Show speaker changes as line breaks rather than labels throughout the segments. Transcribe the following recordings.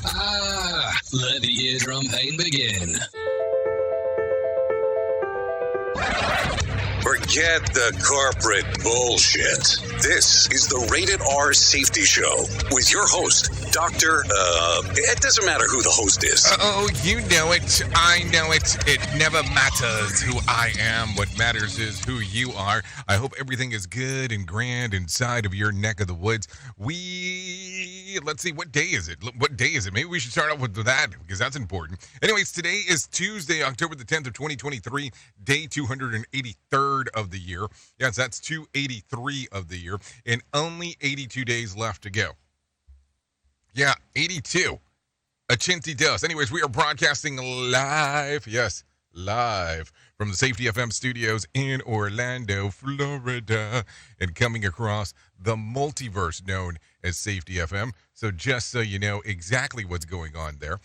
Let the eardrum pain begin.
Forget the corporate bullshit. This is the Rated R Safety Show with your host, Dr. It doesn't matter who the host is.
Oh, you know it. I know it. It never matters who I am. What matters is who you are. I hope everything is good and grand inside of your neck of the woods. Let's see, what day is it? What day is it? Maybe we should start off with that because that's important. Anyways, today is Tuesday, October the 10th of 2023, day 283rd of the year. Yes, that's 283 of the year, and only 82 days left to go. Yeah, 82. A chinty dust. Anyways, we are broadcasting live. Yes, live from the Safety FM studios in Orlando, Florida, and coming across the multiverse known as Safety FM. So just so you know exactly what's going on there.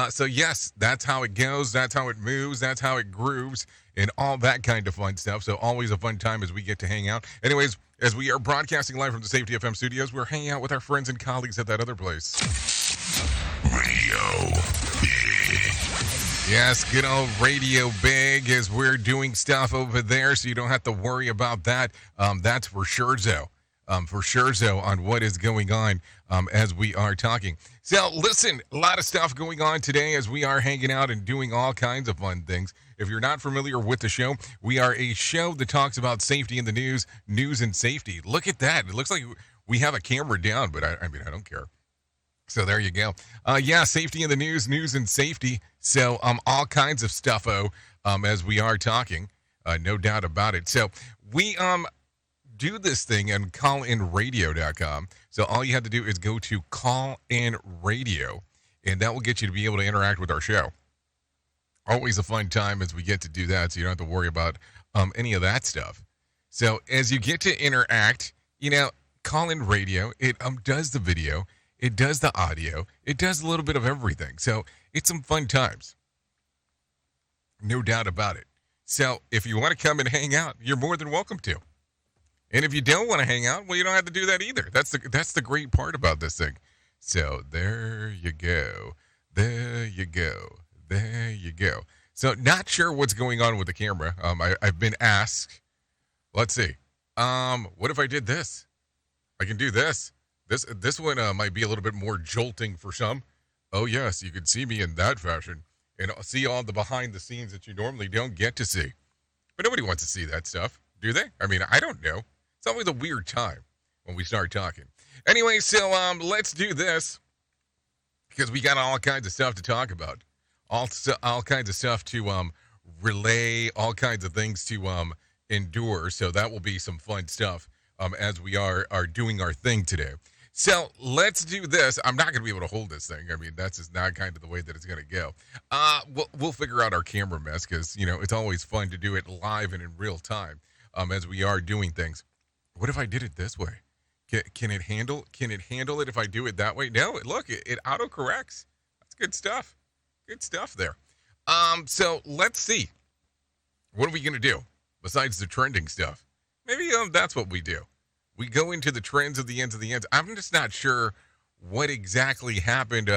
So yes, that's how it goes. That's how it moves. That's how it grooves and all that kind of fun stuff. So always a fun time as we get to hang out. Anyways, as we are broadcasting live from the Safety FM studios, we're hanging out with our friends and colleagues at that other place. Radio Big. Yes, good old Radio Big as we're doing stuff over there, so you don't have to worry about that. That's for sure, though. On what is going on as we are talking. So listen, a lot of stuff going on today as we are hanging out and doing all kinds of fun things. If you're not familiar with the show, we are a show that talks about safety in the news and safety. Look at that. It looks like we have a camera down, but I mean, I don't care. So there you go. Yeah, safety in the news and safety. So all kinds of stuff as we are talking, no doubt about it. So we do this thing on callinradio.com. So all you have to do is go to Call In Radio, and that will get you to be able to interact with our show. Always a fun time as we get to do that, so you don't have to worry about any of that stuff. So as you get to interact, Call In Radio, it does the video, it does the audio, it does a little bit of everything. So it's some fun times. No doubt about it. So if you want to come and hang out, you're more than welcome to. And if you don't want to hang out, well, you don't have to do that either. That's the great part about this thing. So there you go. There you go. There you go. So not sure what's going on with the camera. I've been asked. Let's see. What if I did this? I can do this. This one might be a little bit more jolting for some. Oh, yes, you can see me in that fashion. And see all the behind the scenes that you normally don't get to see. But nobody wants to see that stuff, do they? I mean, I don't know. It's always a weird time when we start talking. Anyway, so let's do this because we got all kinds of stuff to talk about. All kinds of stuff to relay, all kinds of things to endure. So that will be some fun stuff as we are doing our thing today. So let's do this. I'm not going to be able to hold this thing. I mean, that's just not kind of the way that it's going to go. We'll figure out our camera mess because, it's always fun to do it live and in real time as we are doing things. What if I did it this way? Can it handle it if I do it that way? No, look, it autocorrects. That's good stuff. Good stuff there. So let's see. What are we going to do besides the trending stuff? Maybe that's what we do. We go into the trends of the ends of the ends. I'm just not sure what exactly happened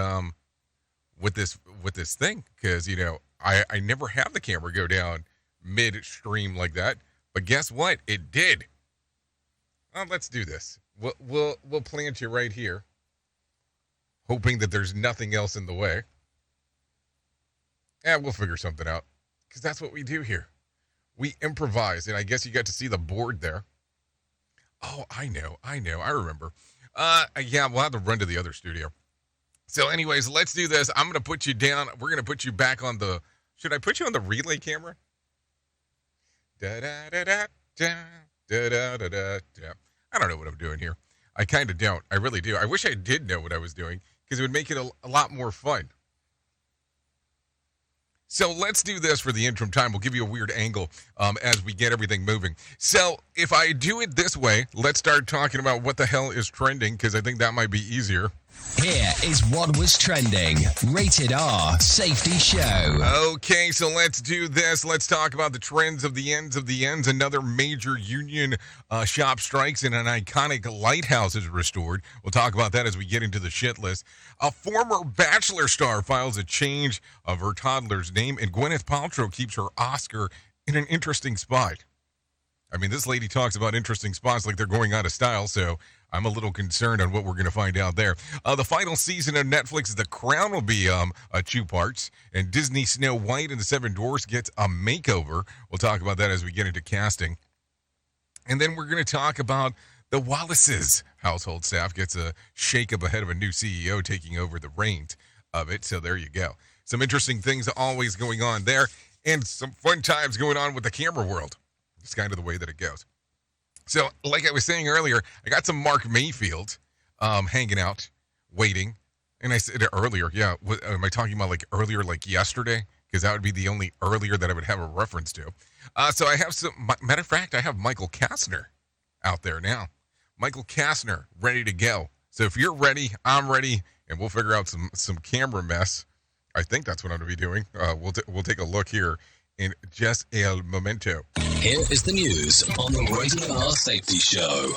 with this thing because, I never have the camera go down midstream like that. But guess what? It did. Let's do this. We'll plant you right here, hoping that there's nothing else in the way. And we'll figure something out because that's what we do here. We improvise, and I guess you got to see the board there. Oh, I know. I remember. Yeah, we'll have to run to the other studio. So anyways, let's do this. I'm going to put you down. We're going to put you back on the, should I put you on the relay camera? Da-da-da-da-da. Da-da-da-da-da. I don't know what I'm doing here. I kind of don't. I really do. I wish I did know what I was doing because it would make it a lot more fun. So let's do this for the interim time. We'll give you a weird angle as we get everything moving. So if I do it this way, let's start talking about what the hell is trending because I think that might be easier.
Here is what was trending. Rated R Safety Show.
Okay, so let's do this. Let's talk about the trends of the ends of the ends. Another major union shop strikes and an iconic lighthouse is restored. We'll talk about that as we get into the shit list. A former Bachelor star files a change of her toddler's name, and Gwyneth Paltrow keeps her Oscar in an interesting spot. I mean, this lady talks about interesting spots like they're going out of style, so I'm a little concerned on what we're going to find out there. The final season of Netflix's The Crown will be 2 parts, and Disney Snow White and the Seven Dwarfs gets a makeover. We'll talk about that as we get into casting. And then we're going to talk about the Wallaces. Household staff gets a shake-up ahead of a new CEO taking over the reins of it, so there you go. Some interesting things always going on there, and some fun times going on with the camera world. It's kind of the way that it goes. So, like I was saying earlier, I got some Mark Mayfield hanging out, waiting. And I said earlier, yeah, am I talking about like earlier, like yesterday? Because that would be the only earlier that I would have a reference to. So I have matter of fact, I have Michael Kastner out there now. Michael Kastner, ready to go. So if you're ready, I'm ready, and we'll figure out some camera mess. I think that's what I'm going to be doing. We'll take a look here in just el momento.
Here is the news on the Rated R Safety Show.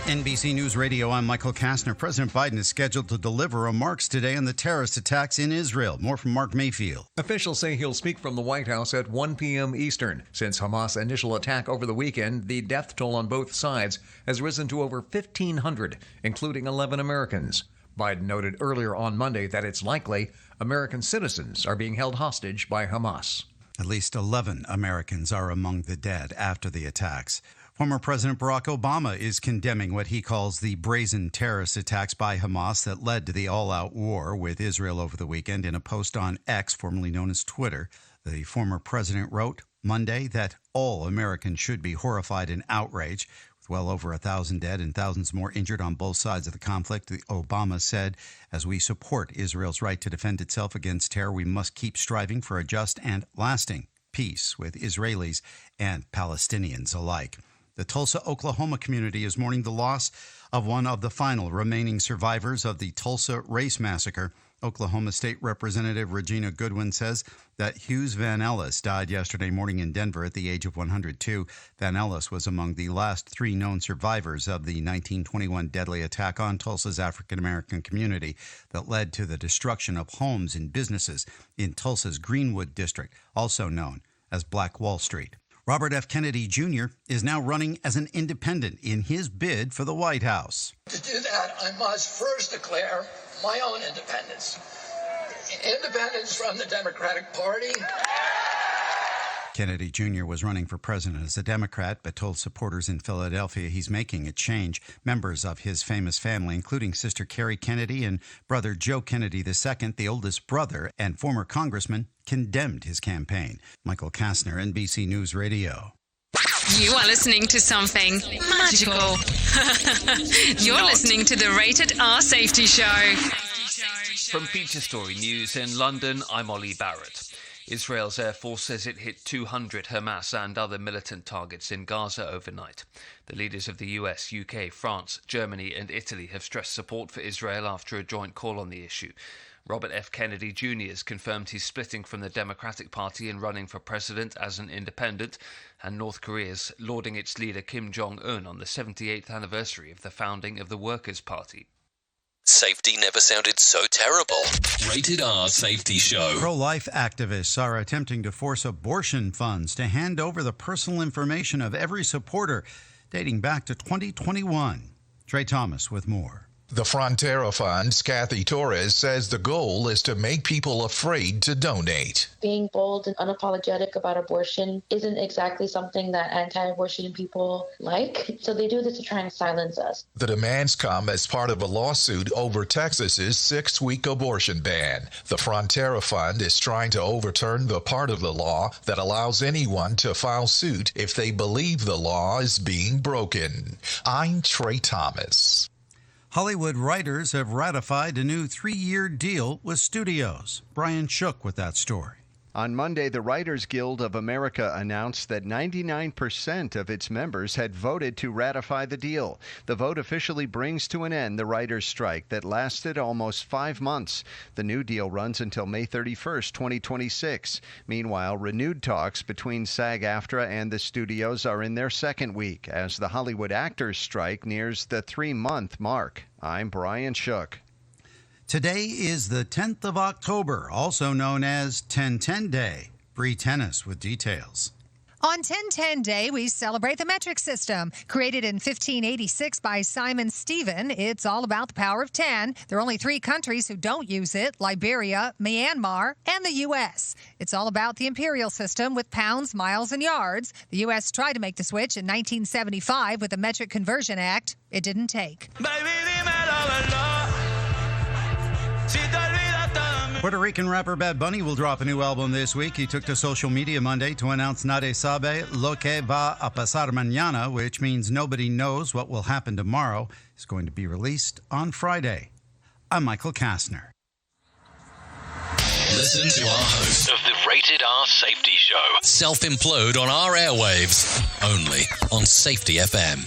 NBC News Radio, I'm Michael Kastner. President Biden is scheduled to deliver remarks today on the terrorist attacks in Israel. More from Mark Mayfield.
Officials say he'll speak from the White House at 1 p.m. Eastern. Since Hamas' initial attack over the weekend, the death toll on both sides has risen to over 1,500, including 11 Americans. Biden noted earlier on Monday that it's likely American citizens are being held hostage by Hamas.
At least 11 Americans are among the dead after the attacks. Former President Barack Obama is condemning what he calls the brazen terrorist attacks by Hamas that led to the all-out war with Israel over the weekend. In a post on X, formerly known as Twitter, the former president wrote Monday that all Americans should be horrified and outraged. Well over 1,000 dead and thousands more injured on both sides of the conflict, Obama said, as we support Israel's right to defend itself against terror, we must keep striving for a just and lasting peace with Israelis and Palestinians alike. The Tulsa, Oklahoma community is mourning the loss of one of the final remaining survivors of the Tulsa race massacre. Oklahoma State Representative Regina Goodwin says that Hughes Van Ellis died yesterday morning in Denver at the age of 102. Van Ellis was among the last 3 known survivors of the 1921 deadly attack on Tulsa's African-American community that led to the destruction of homes and businesses in Tulsa's Greenwood district, also known as Black Wall Street. Robert F. Kennedy Jr. is now running as an independent in his bid for the White House.
To do that, I must first declare my own independence. Independence from the Democratic Party.
Kennedy Jr. was running for president as a Democrat, but told supporters in Philadelphia he's making a change. Members of his famous family, including sister Carrie Kennedy and brother Joe Kennedy II, the oldest brother and former congressman, condemned his campaign. Michael Kastner, NBC News Radio.
You are listening to something magical. You're listening to the Rated R Safety Show.
From Feature Story News in London, I'm Ollie Barrett. Israel's Air Force says it hit 200 Hamas and other militant targets in Gaza overnight. The leaders of the US, UK, France, Germany and Italy have stressed support for Israel after a joint call on the issue. Robert F. Kennedy Jr. has confirmed he's splitting from the Democratic Party and running for president as an independent, and North Korea's lauding its leader Kim Jong-un on the 78th anniversary of the founding of the Workers' Party.
Safety never sounded so terrible. Rated R Safety Show.
Pro-life activists are attempting to force abortion funds to hand over the personal information of every supporter dating back to 2021. Trey Thomas with more.
The Frontera Fund's Kathy Torres says the goal is to make people afraid to donate.
Being bold and unapologetic about abortion isn't exactly something that anti-abortion people like, so they do this to try and silence us.
The demands come as part of a lawsuit over Texas's 6-week abortion ban. The Frontera Fund is trying to overturn the part of the law that allows anyone to file suit if they believe the law is being broken. I'm Trey Thomas.
Hollywood writers have ratified a new 3-year deal with studios. Brian Shook with that story.
On Monday, the Writers Guild of America announced that 99% of its members had voted to ratify the deal. The vote officially brings to an end the writers' strike that lasted almost 5 months. The new deal runs until May 31st, 2026. Meanwhile, renewed talks between SAG-AFTRA and the studios are in their second week as the Hollywood actors' strike nears the 3-month mark. I'm Brian Shook.
Today is the 10th of October, also known as 10-10 Day. Bree Tennis with details.
On 10-10 Day, we celebrate the metric system. Created in 1586 by Simon Stevens, it's all about the power of 10. There are only 3 countries who don't use it: Liberia, Myanmar, and the U.S. It's all about the imperial system with pounds, miles, and yards. The U.S. tried to make the switch in 1975 with the Metric Conversion Act. It didn't take.
Puerto Rican rapper Bad Bunny will drop a new album this week. He took to social media Monday to announce Nadie sabe lo que va a pasar mañana, which means nobody knows what will happen tomorrow. It's going to be released on Friday. I'm Michael Kastner.
Listen to our host
Of the Rated R Safety Show.
self-implode on our airwaves, only on Safety FM.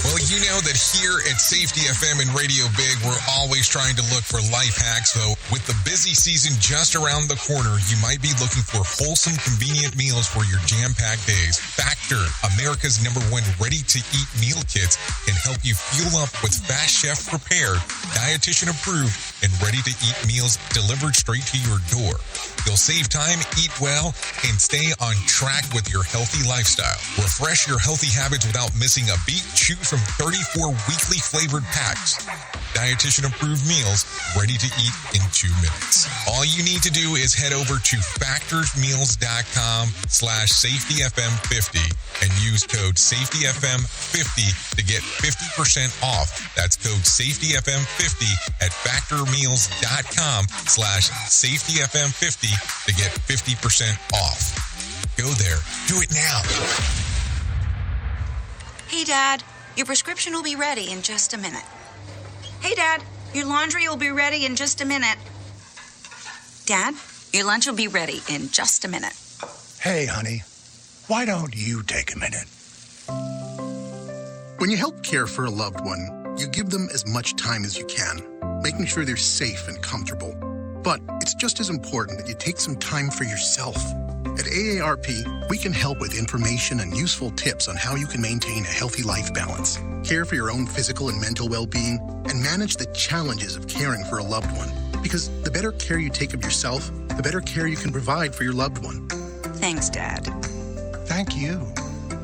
Well, you know that here at Safety FM and Radio Big, we're always trying to look for life hacks, though. With the busy season just around the corner, you might be looking for wholesome, convenient meals for your jam-packed days. Factor, America's #1 ready-to-eat meal kits, can help you fuel up with fast chef-prepared, dietitian-approved, and ready-to-eat meals delivered straight to your door. You'll save time, eat well, and stay on track with your healthy lifestyle. Refresh your healthy habits without missing a beat. Choose from 34 weekly flavored packs. Dietitian-approved meals ready to eat in 2 minutes. All you need to do is head over to factorsmeals.com/safetyfm50 and use code safetyfm50 to get 50% off. That's code safetyfm50 at factormeals.com/safetyfm50 to get 50% off. Go there. Do it now.
Hey, Dad, your prescription will be ready in just a minute. Hey, Dad, your laundry will be ready in just a minute. Dad, your lunch will be ready in just a minute.
Hey, honey, why don't you take a minute? When you help care for a loved one, you give them as much time as you can, making sure they're safe and comfortable. But it's just as important that you take some time for yourself. At AARP, we can help with information and useful tips on how you can maintain a healthy life balance, care for your own physical and mental well-being, and manage the challenges of caring for a loved one. Because the better care you take of yourself, the better care you can provide for your loved one.
Thanks, Dad.
Thank you.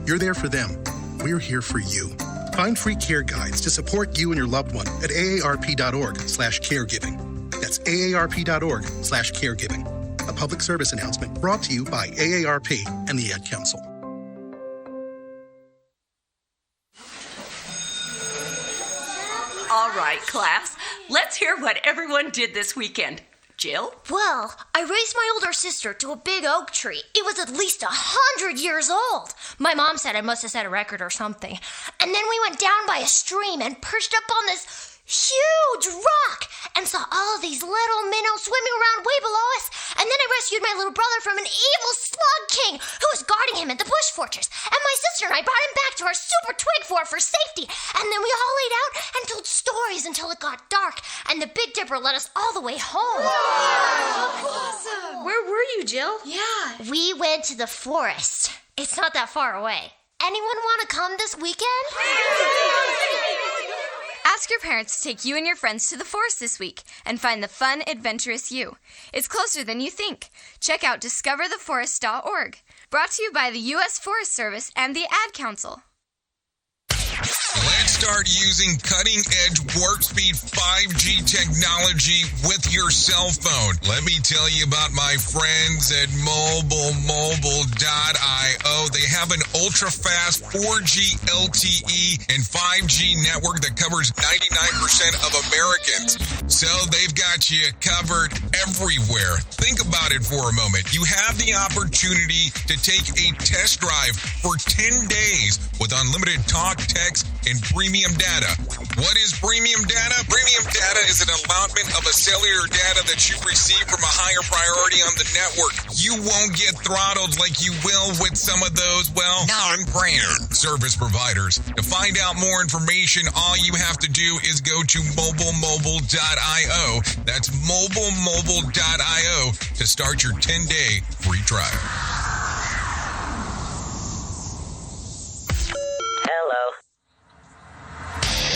You're there for them. We're here for you. Find free care guides to support you and your loved one at aarp.org/caregiving. That's aarp.org/caregiving. A public service announcement brought to you by AARP and the Ad Council.
All right, class. Let's hear what everyone did this weekend. Jill?
Well, I raised my older sister to a big oak tree. It was at least 100 years old. My mom said I must have set a record or something. And then we went down by a stream and perched up on this huge rock and saw all of these little minnows swimming around way below us. And then I rescued my little brother from an evil slug king who was guarding him at the bush fortress. And my sister and I brought him back to our super twig fort for safety. And then we all laid out and told stories until it got dark. And the Big Dipper led us all the way home.
Wow. Awesome. Where were you, Jill?
Yeah. We went to the forest. It's not that far away. Anyone want to come this weekend?
Ask your parents to take you and your friends to the forest this week and find the fun, adventurous you. It's closer than you think. Check out discovertheforest.org. Brought to you by the U.S. Forest Service and the Ad Council.
Let's start using cutting-edge warp speed 5G technology with your cell phone. Let me tell you about my friends at mobile.io. They have an ultra-fast 4G LTE and 5G network that covers 99% of Americans. So they've got you covered everywhere. Think about it for a moment. You have the opportunity to take a test drive for 10 days with unlimited talk, text, and premium data. What is premium data? Premium data is an allotment of a cellular data that you receive from a higher priority on the network. You won't get throttled like you will with some of those, well, non-brand service providers. To find out more information, all you have to do is go to mobilemobile.io. That's mobilemobile.io to start your 10-day free trial.
Hello.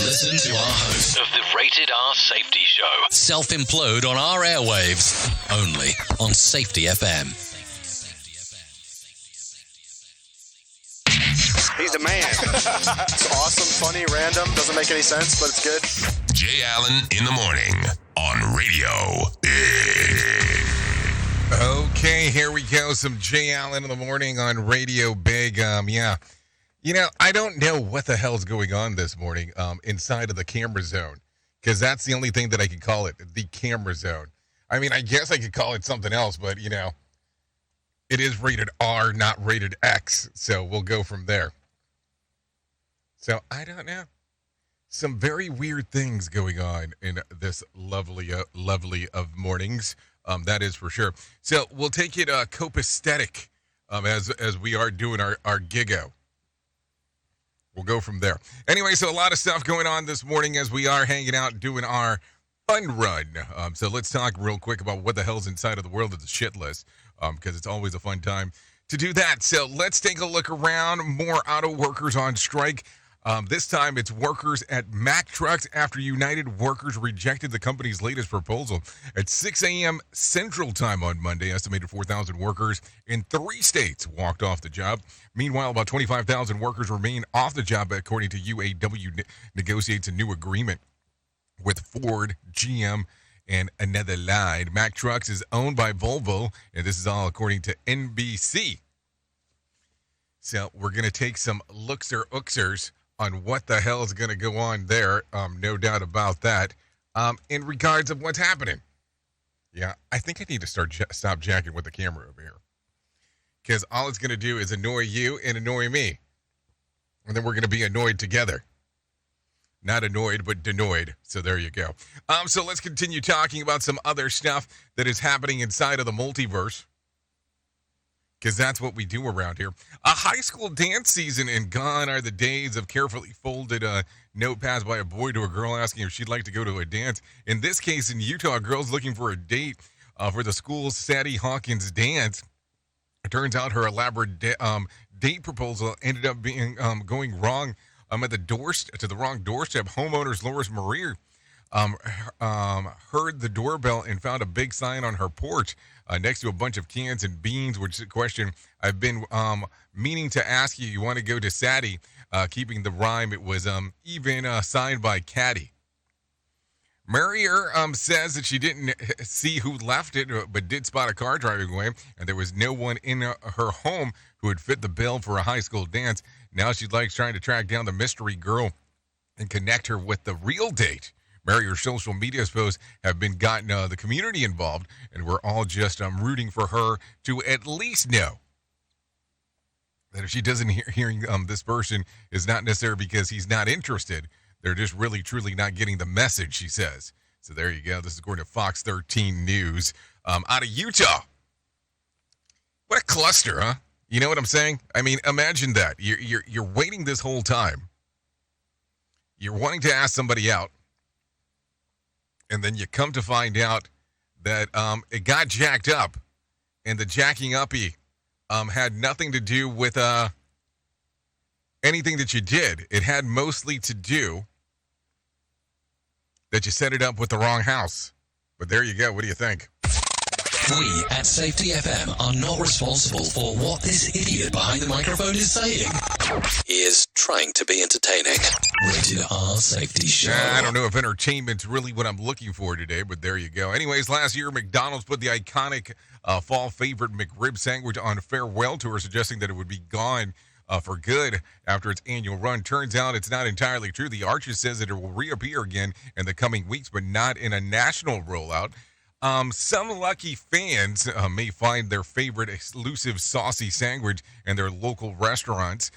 Listen to our host
Of the Rated R Safety Show.
self-implode on our airwaves, only on Safety FM.
He's the man. It's awesome, funny, random, doesn't make any sense, but it's good.
Jay Allen in the morning on Radio
Okay, here we go. Some Jay Allen in the morning on Radio Big. Yeah. You know, I don't know what the hell's going on this morning inside of the camera zone, because that's the only thing that I can call it, the camera zone. I mean, I guess I could call it something else, but, you know, it is rated R, not rated X, so we'll go from there. So, I don't know. Some very weird things going on in this lovely of mornings. That is for sure. So, we'll take it copacetic as we are doing our giggo. We'll go from there. Anyway, so a lot of stuff going on this morning as we are hanging out doing our fun run. So let's talk real quick about what the hell's inside of the world of the shit list, because it's always a fun time to do that. So let's take a look around. More auto workers on strike. This time it's workers at Mack Trucks after United Workers rejected the company's latest proposal. At 6 a.m. Central Time on Monday, estimated 4,000 workers in 3 states walked off the job. Meanwhile, about 25,000 workers remain off the job, according to UAW negotiates a new agreement with Ford, GM, and another line. Mack Trucks is owned by Volvo, and this is all according to NBC. So we're going to take some looksers on what the hell is going to go on there. No doubt about that. In regards of what's happening. Yeah, I think I need to stop jacking with the camera over here. Because all it's going to do is annoy you and annoy me. And then we're going to be annoyed together. Not annoyed, but denoyed. So there you go. So let's continue talking about some other stuff that is happening inside of the multiverse. Because that's what we do around here. A high school dance season, and gone are the days of carefully folded note passed by a boy to a girl asking if she'd like to go to a dance. In this case, in Utah, a girl's looking for a date for the school's Sadie Hawkins dance. It turns out her elaborate date proposal ended up being going wrong at the wrong doorstep. Homeowners Loris Marie heard the doorbell and found a big sign on her porch next to a bunch of cans and beans, which is a question I've been meaning to ask you. You want to go to Sadie? Keeping the rhyme, it was even signed by Caddy. Marrier says that she didn't see who left it, but did spot a car driving away, and there was no one in her home who would fit the bill for a high school dance. Now she likes trying to track down the mystery girl and connect her with the real date. Marrier's social media posts have been gotten the community involved, and we're all just rooting for her to at least know that if she doesn't hearing this person is not necessarily because he's not interested. They're just really, truly not getting the message, she says. So there you go. This is according to Fox 13 News out of Utah. What a cluster, huh? You know what I'm saying? I mean, imagine that. You're waiting this whole time. You're wanting to ask somebody out. And then you come to find out that it got jacked up. And the jacking uppy had nothing to do with anything that you did. It had mostly to do that you set it up with the wrong house. But there you go. What do you think?
We at Safety FM are not responsible for what this idiot behind the microphone is saying.
He is trying to be entertaining.
Rated R Safety Show.
I don't know if entertainment's really what I'm looking for today, but there you go. Anyways, last year, McDonald's put the iconic fall favorite McRib sandwich on farewell tour, suggesting that it would be gone for good after its annual run. Turns out it's not entirely true. The Arches says that it will reappear again in the coming weeks, but not in a national rollout. Some lucky fans may find their favorite exclusive saucy sandwich in their local restaurants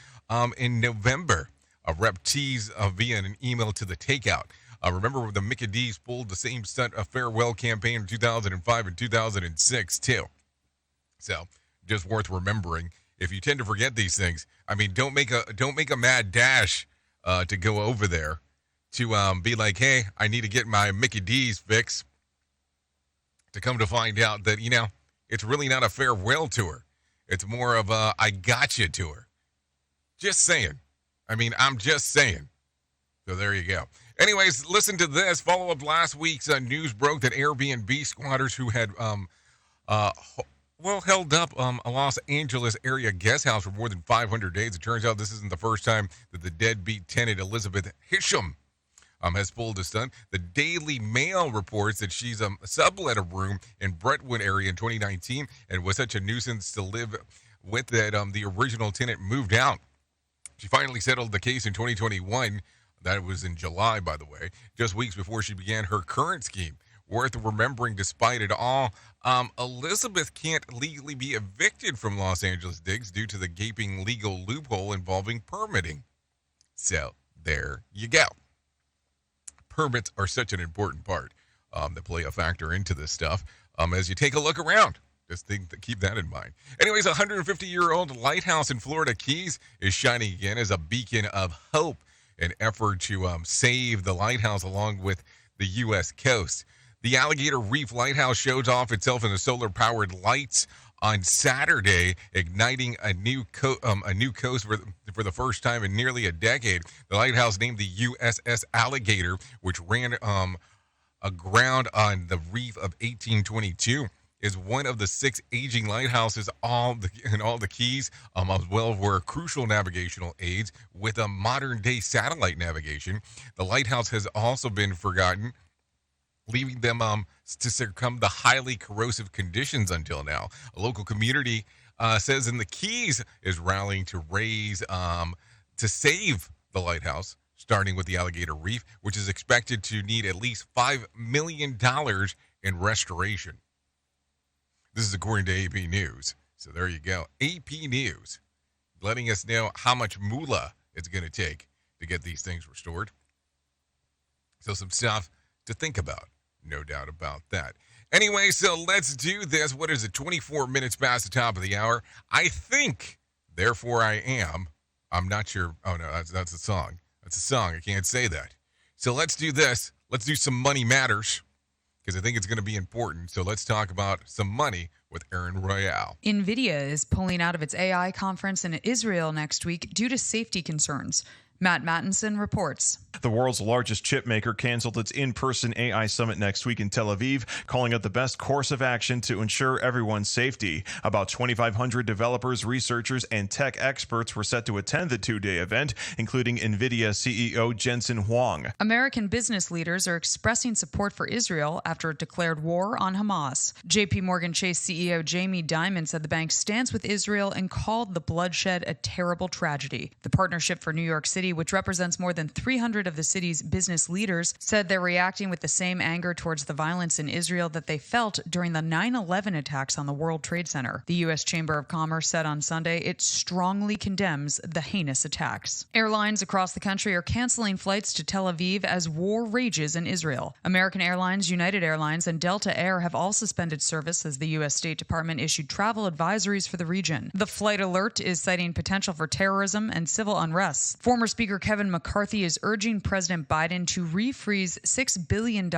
in November. A rep teased via an email to the takeout. Remember when the Mickey D's pulled the same stunt a farewell campaign in 2005 and 2006 too. So just worth remembering. If you tend to forget these things, I mean, don't make a mad dash to go over there to be like, hey, I need to get my Mickey D's fix. To come to find out that, it's really not a farewell tour. It's more of a I gotcha tour. Just saying. I mean, I'm just saying. So there you go. Anyways, listen to this. Follow up last week's news broke that Airbnb squatters who had held up a Los Angeles area guest house for more than 500 days. It turns out this isn't the first time that the deadbeat tenant Elizabeth Hisham has pulled a stunt. The Daily Mail reports that she's sublet a room in Brentwood area in 2019 and was such a nuisance to live with that the original tenant moved out. She finally settled the case in 2021. That was in July, by the way, just weeks before she began her current scheme. Worth remembering, despite it all, Elizabeth can't legally be evicted from Los Angeles digs due to the gaping legal loophole involving permitting. So there you go. Permits are such an important part that play a factor into this stuff. As you take a look around, just keep that in mind. Anyways, a 150-year-old lighthouse in Florida Keys is shining again as a beacon of hope, an effort to save the lighthouse along with the U.S. coast. The Alligator Reef Lighthouse shows off itself in the solar-powered lights on Saturday, igniting a new coast for the first time in nearly a decade. The lighthouse, named the USS Alligator, which ran aground on the reef of 1822, is one of the 6 aging lighthouses in all the Keys, as well as crucial navigational aids with a modern-day satellite navigation. The lighthouse has also been forgotten, leaving them to succumb to highly corrosive conditions until now. A local community says in the Keys is rallying to raise to save the lighthouse, starting with the Alligator Reef, which is expected to need at least $5 million in restoration. This is according to AP News. So there you go. AP News letting us know how much moolah it's going to take to get these things restored. So some stuff to think about. No doubt about that. Anyway, so let's do this. What is it? 24 minutes past the top of the hour. I think, therefore I am. I'm not sure. Oh, no, that's a song. That's a song. I can't say that. So let's do this. Let's do some Money Matters, because I think it's going to be important. So let's talk about some money with Aaron Royale.
NVIDIA is pulling out of its AI conference in Israel next week due to safety concerns. Matt Mattinson reports.
The world's largest chip maker canceled its in-person AI summit next week in Tel Aviv, calling it the best course of action to ensure everyone's safety. About 2,500 developers, researchers, and tech experts were set to attend the two-day event, including NVIDIA CEO Jensen Huang.
American business leaders are expressing support for Israel after it declared war on Hamas. JP Morgan Chase CEO Jamie Dimon said the bank stands with Israel and called the bloodshed a terrible tragedy. The Partnership for New York City, which represents more than 300 of the city's business leaders, said they're reacting with the same anger towards the violence in Israel that they felt during the 9/11 attacks on the World Trade Center. The U.S. Chamber of Commerce said on Sunday it strongly condemns the heinous attacks. Airlines across the country are canceling flights to Tel Aviv as war rages in Israel. American Airlines, United Airlines, and Delta Air have all suspended service as the U.S. State Department issued travel advisories for the region. The flight alert is citing potential for terrorism and civil unrest. Former Speaker Kevin McCarthy is urging President Biden to refreeze $6 billion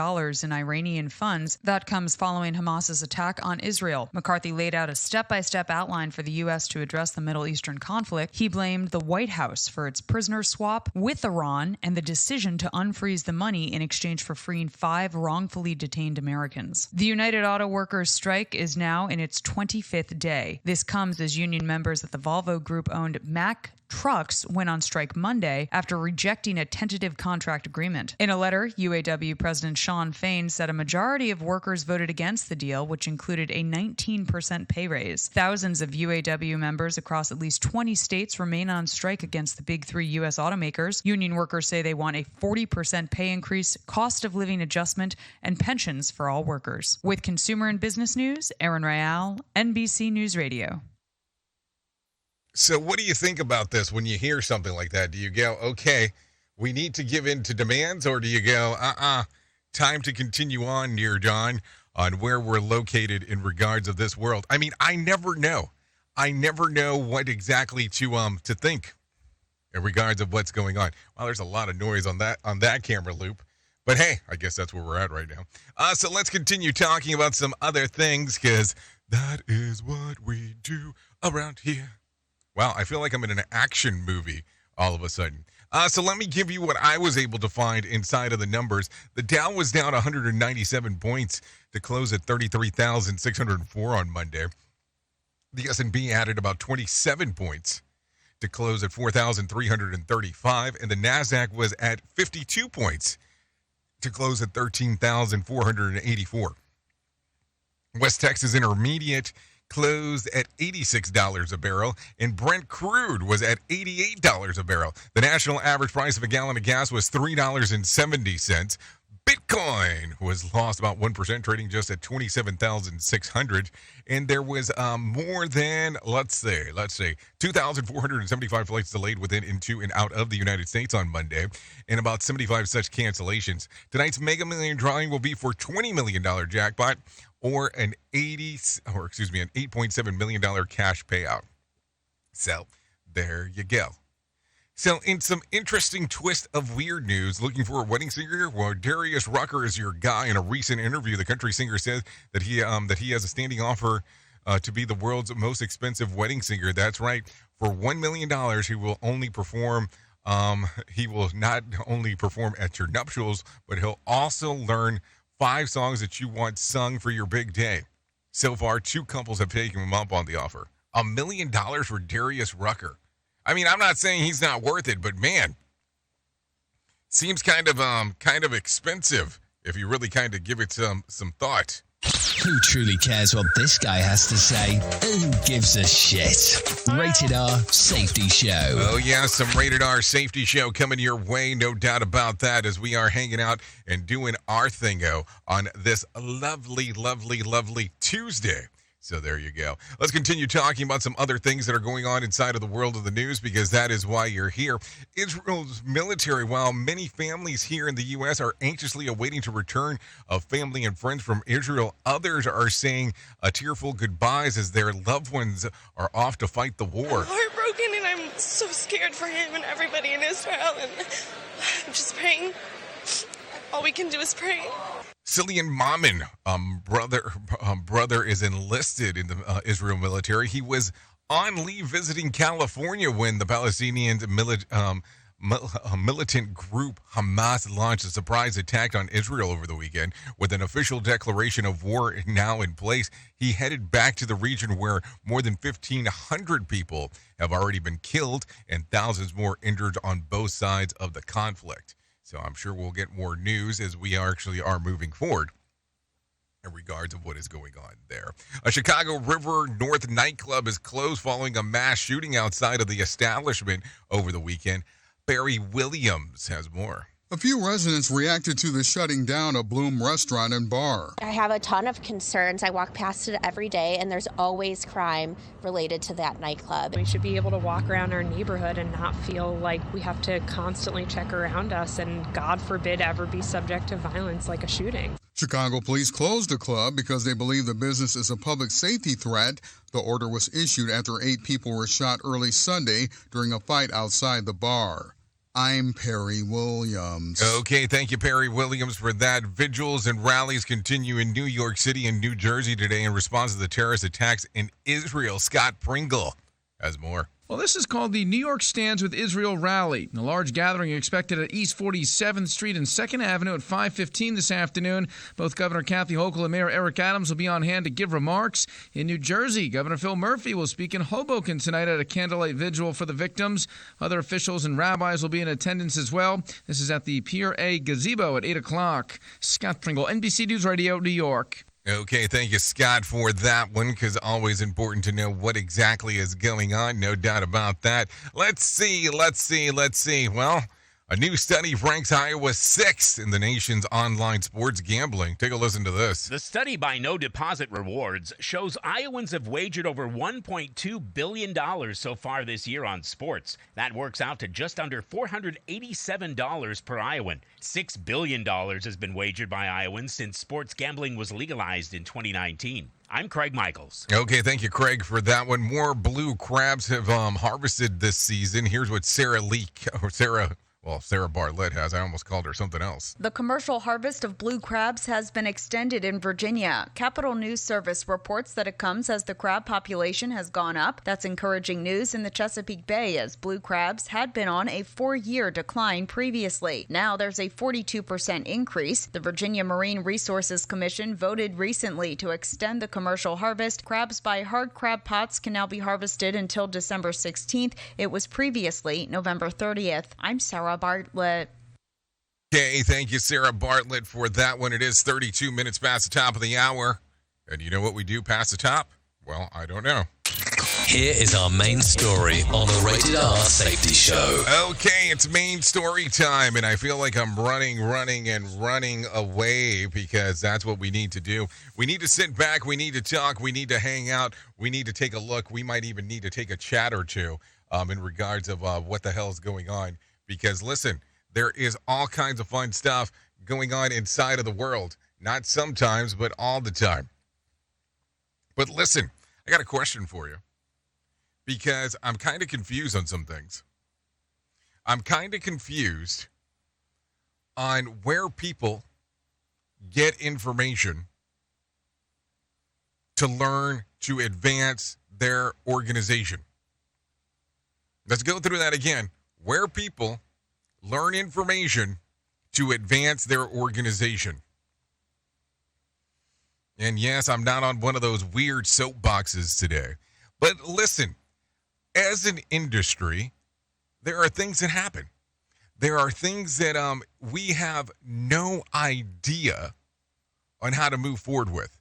in Iranian funds. That comes following Hamas's attack on Israel. McCarthy laid out a step-by-step outline for the U.S. to address the Middle Eastern conflict. He blamed the White House for its prisoner swap with Iran and the decision to unfreeze the money in exchange for freeing 5 wrongfully detained Americans. The United Auto Workers strike is now in its 25th day. This comes as union members at the Volvo Group-owned Mack Trucks went on strike Monday after rejecting a tentative contract agreement. In a letter, UAW President Shawn Fain said a majority of workers voted against the deal, which included a 19% pay raise. Thousands of UAW members across at least 20 states remain on strike against the big 3 U.S. automakers. Union workers say they want a 40% pay increase, cost of living adjustment, and pensions for all workers. With consumer and business news, Aaron Royale, NBC News Radio.
So what do you think about this when you hear something like that? Do you go, okay, we need to give in to demands, or do you go, time to continue on, Near John, on where we're located in regards of this world? I mean, I never know. I never know what exactly to think in regards of what's going on. Well, there's a lot of noise on that camera loop. But hey, I guess that's where we're at right now. So let's continue talking about some other things, because that is what we do around here. Wow, I feel like I'm in an action movie all of a sudden. So let me give you what I was able to find inside of the numbers. The Dow was down 197 points to close at 33,604 on Monday. The S&P added about 27 points to close at 4,335, and the NASDAQ was at 52 points to close at 13,484. West Texas Intermediate closed at $86 a barrel, and Brent crude was at $88 a barrel. The national average price of a gallon of gas was $3.70. Bitcoin was lost about 1%, trading just at 27,600. And there was more than, let's say, 2,475 flights delayed within, into, and out of the United States on Monday, and about 75 such cancellations. Tonight's Mega Million drawing will be for $20 million jackpot, or an $8.7 million cash payout. So there you go. So, in some interesting twist of weird news, looking for a wedding singer? Well, Darius Rucker is your guy. In a recent interview, the country singer says that he has a standing offer to be the world's most expensive wedding singer. That's right. For $1 million, he will only perform. He will not only perform at your nuptials, but he'll also learn 5 songs that you want sung for your big day. So far, 2 couples have taken him up on the offer. $1 million for Darius Rucker. I mean, I'm not saying he's not worth it, but man, seems kind of expensive if you really kind of give it some thought.
Who truly cares what this guy has to say? Who gives a shit? Rated R Safety Show.
Oh yeah, some Rated R Safety Show coming your way, no doubt about that, as we are hanging out and doing our thingo on this lovely, lovely, lovely Tuesday. So there you go. Let's continue talking about some other things that are going on inside of the world of the news, because that is why you're here. Israel's military, while many families here in the U.S. are anxiously awaiting to return of family and friends from Israel, others are saying tearful goodbyes as their loved ones are off to fight the war.
I'm heartbroken, and I'm so scared for him and everybody in Israel, and I'm just praying. All we can do is pray.
Cillian Mammon, brother is enlisted in the Israel military. He was on leave visiting California when the Palestinian militant group Hamas launched a surprise attack on Israel over the weekend. With an official declaration of war now in place, he headed back to the region where more than 1,500 people have already been killed and thousands more injured on both sides of the conflict. So I'm sure we'll get more news as we actually are moving forward in regards of what is going on there. A Chicago River North nightclub is closed following a mass shooting outside of the establishment over the weekend. Barry Williams has more.
A few residents reacted to the shutting down of Bloom Restaurant and Bar.
I have a ton of concerns. I walk past it every day, and there's always crime related to that nightclub.
We should be able to walk around our neighborhood and not feel like we have to constantly check around us and, God forbid, ever be subject to violence like a shooting.
Chicago police closed the club because they believe the business is a public safety threat. The order was issued after 8 people were shot early Sunday during a fight outside the bar. I'm Perry Williams.
Okay, thank you, Perry Williams, for that. Vigils and rallies continue in New York City and New Jersey today in response to the terrorist attacks in Israel. Scott Pringle has more.
Well, this is called the New York Stands with Israel Rally. A large gathering expected at East 47th Street and 2nd Avenue at 5:15 this afternoon. Both Governor Kathy Hochul and Mayor Eric Adams will be on hand to give remarks. In New Jersey, Governor Phil Murphy will speak in Hoboken tonight at a candlelight vigil for the victims. Other officials and rabbis will be in attendance as well. This is at the Pier A Gazebo at 8 o'clock. Scott Pringle, NBC News Radio, New York.
Okay, thank you, Scott, for that one, because always important to know what exactly is going on. No doubt about that. Let's see. Well, A new study ranks Iowa 6th in the nation's online sports gambling. Take a listen to this.
The study by No Deposit Rewards shows Iowans have wagered over $1.2 billion so far this year on sports. That works out to just under $487 per Iowan. $6 billion has been wagered by Iowans since sports gambling was legalized in 2019. I'm Craig Michaels.
Okay, thank you, Craig, for that one. More blue crabs have harvested this season. Here's what Sarah Bartlett has. I almost called her something else.
The commercial harvest of blue crabs has been extended in Virginia. Capital News Service reports that it comes as the crab population has gone up. That's encouraging news in the Chesapeake Bay, as blue crabs had been on a 4-year decline previously. Now there's a 42% increase. The Virginia Marine Resources Commission voted recently to extend the commercial harvest. Crabs by hard crab pots can now be harvested until December 16th. It was previously November 30th. I'm Sarah Bartlett.
Okay, thank you, Sarah Bartlett, for that one. It is 32 minutes past the top of the hour. And you know what we do past the top? Well, I don't know.
Here is our main story on the Rated R Safety Show.
Okay, it's main story time, and I feel like I'm running away because that's what we need to do. We need to sit back, we need to talk, we need to hang out, we need to take a look. We might even need to take a chat or two in regards of what the hell is going on. Because, listen, there is all kinds of fun stuff going on inside of the world. Not sometimes, but all the time. But listen, I got a question for you. Because I'm kind of confused on some things. I'm kind of confused on where people get information to learn to advance their organization. Let's go through that again. Where people learn information to advance their organization. And yes, I'm not on one of those weird soapboxes today. But listen, as an industry, there are things that happen. There are things that we have no idea on how to move forward with.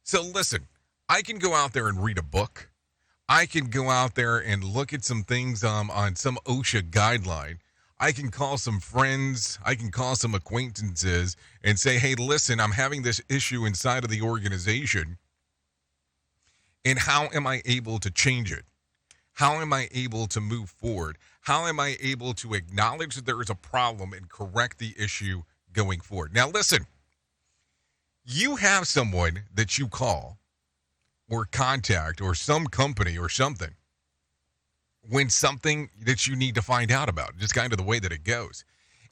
So listen, I can go out there and read a book. I can go out there and look at some things on some OSHA guideline. I can call some friends. I can call some acquaintances and say, hey, listen, I'm having this issue inside of the organization. And how am I able to change it? How am I able to move forward? How am I able to acknowledge that there is a problem and correct the issue going forward? Now, listen, you have someone that you call or contact or some company or something when something that you need to find out about, just kind of the way that it goes.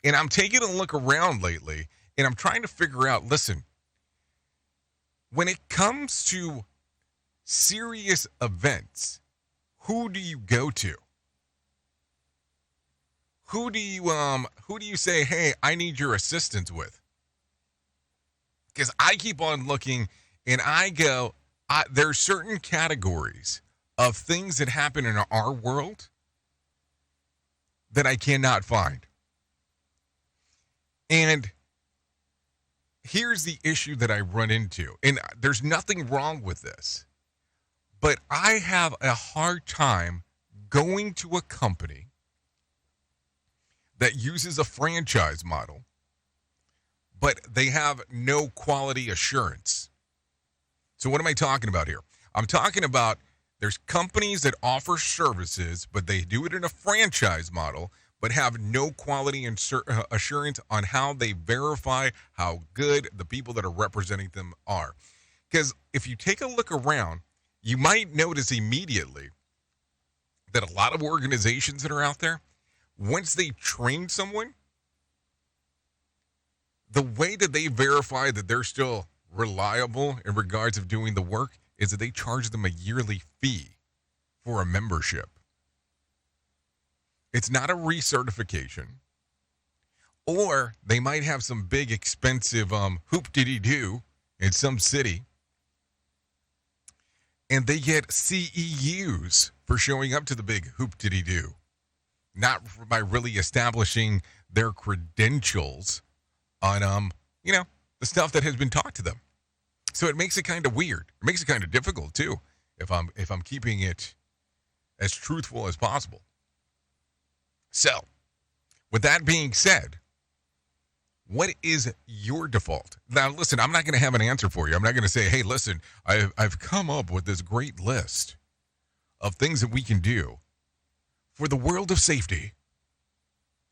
And I'm taking a look around lately, and I'm trying to figure out, listen, when it comes to serious events, who do you go to? Who do you say, hey, I need your assistance with? Because I keep on looking and I go, there's certain categories of things that happen in our world that I cannot find. And here's the issue that I run into. And there's nothing wrong with this. But I have a hard time going to a company that uses a franchise model, but they have no quality assurance. So what am I talking about here? I'm talking about there's companies that offer services, but they do it in a franchise model, but have no quality assurance on how they verify how good the people that are representing them are. Because if you take a look around, you might notice immediately that a lot of organizations that are out there, once they train someone, the way that they verify that they're still reliable in regards of doing the work is that they charge them a yearly fee for a membership. It's not a recertification. Or they might have some big expensive hoop-diddy-doo in some city, and they get CEUs for showing up to the big hoop-diddy-doo, not by really establishing their credentials on, the stuff that has been taught to them. So it makes it kind of weird. It makes it kind of difficult too, if I'm keeping it as truthful as possible. So, With that being said, what is your default? Now, listen, I'm not going to have an answer for you. I'm not going to say, hey, listen, I've come up with this great list of things that we can do for the world of safety,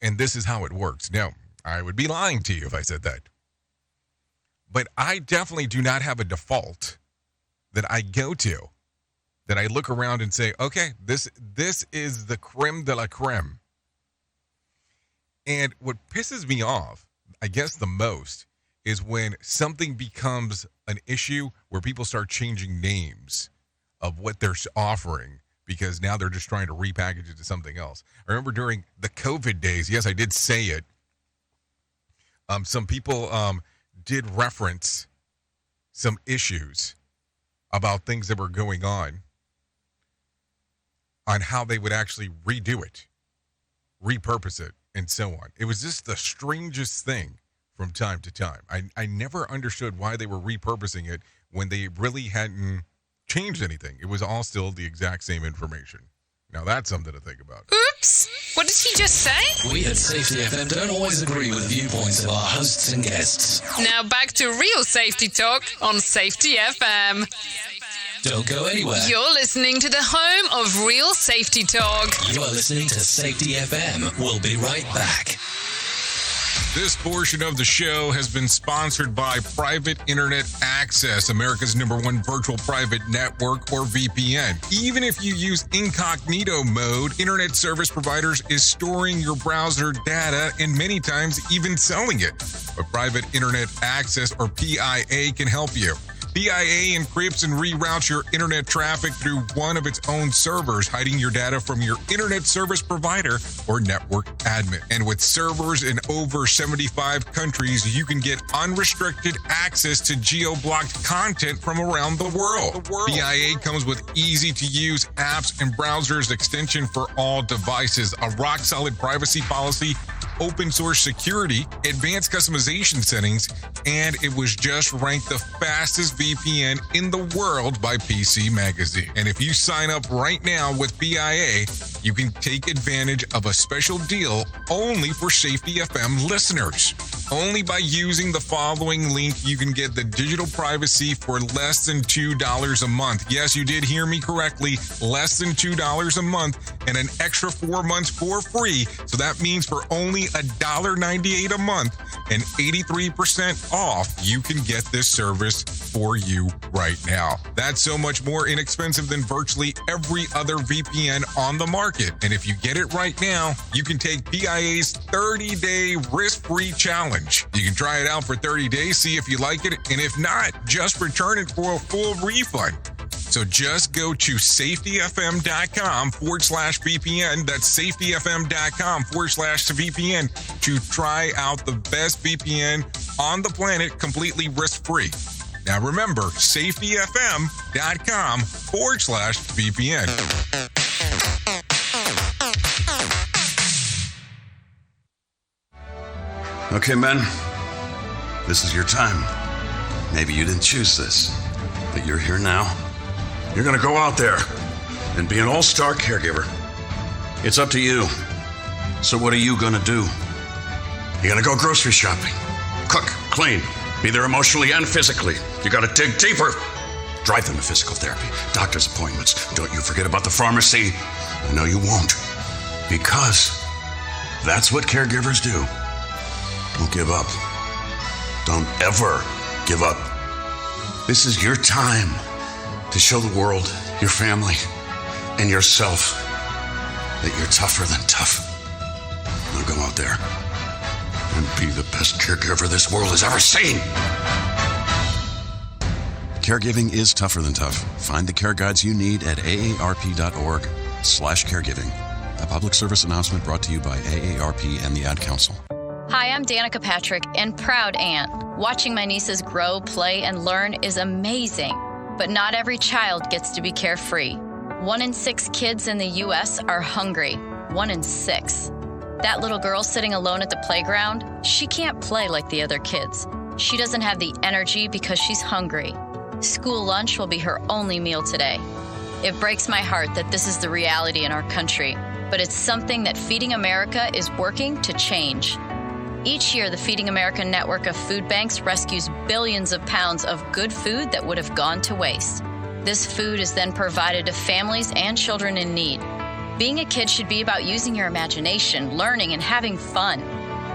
and this is how it works. No, I would be lying to you if I said that. But I definitely do not have a default that I go to, that I look around and say, okay, this is the creme de la creme. And what pisses me off, I guess the most, is when something becomes an issue where people start changing names of what they're offering because now they're just trying to repackage it to something else. I remember during the COVID days, yes, I did say it, some people did reference some issues about things that were going on how they would actually redo it, repurpose it, and so on. It was just the strangest thing from time to time. I never understood why they were repurposing it when they really hadn't changed anything. It was all still the exact same information. Now that's something to think about.
Oops! What did he just say?
We at Safety FM don't always agree with viewpoints of our hosts and guests.
Now back to real safety talk on Safety FM.
Don't go anywhere.
You're listening to the home of real safety talk.
You are listening to Safety FM. We'll be right back.
This portion of the show has been sponsored by Private Internet Access, America's #1 virtual private network, or VPN. Even if you use incognito mode, internet service providers is storing your browser data and many times even selling it. But Private Internet Access, or PIA, can help you. PIA encrypts and reroutes your internet traffic through one of its own servers, hiding your data from your internet service provider or network admin. And with servers in over 75 countries, you can get unrestricted access to geo-blocked content from around the world. PIA comes with easy-to-use apps and browsers extension for all devices, a rock-solid privacy policy, open source security, advanced customization settings, and it was just ranked the fastest VPN in the world by PC Magazine. And if you sign up right now with PIA, you can take advantage of a special deal only for Safety FM listeners. Only by using the following link, you can get the digital privacy for less than $2 a month. Yes, you did hear me correctly, less than $2 a month, and an extra 4 months for free. So that means for only $1.98 a month and 83% off, you can get this service for you right now. That's so much more inexpensive than virtually every other VPN on the market. And if you get it right now, you can take PIA's 30-day risk-free challenge. You can try it out for 30 days, see if you like it, and if not, just return it for a full refund. So just go to safetyfm.com/VPN. That's safetyfm.com/VPN to try out the best VPN on the planet completely risk-free. Now remember, safetyfm.com/VPN.
Okay, men, this is your time. Maybe you didn't choose this, but you're here now. You're gonna go out there and be an all-star caregiver. It's up to you. So what are you gonna do? You're gonna go grocery shopping, cook, clean, be there emotionally and physically. You gotta dig deeper. Drive them to physical therapy, doctor's appointments. Don't you forget about the pharmacy. No, you won't. Because that's what caregivers do. Don't give up. Don't ever give up. This is your time to show the world, your family, and yourself that you're tougher than tough. Now go out there and be the best caregiver this world has ever seen.
Caregiving is tougher than tough. Find the care guides you need at aarp.org/caregiving. A public service announcement brought to you by AARP and the Ad Council.
Hi, I'm Danica Patrick and proud aunt. Watching my nieces grow, play, and learn is amazing. But not every child gets to be carefree. 1 in 6 kids in the U.S. are hungry. 1 in 6. That little girl sitting alone at the playground, she can't play like the other kids. She doesn't have the energy because she's hungry. School lunch will be her only meal today. It breaks my heart that this is the reality in our country. but it's something that Feeding America is working to change. Each year, the Feeding America network of food banks rescues billions of pounds of good food that would have gone to waste. This food is then provided to families and children in need. Being a kid should be about using your imagination, learning, and having fun.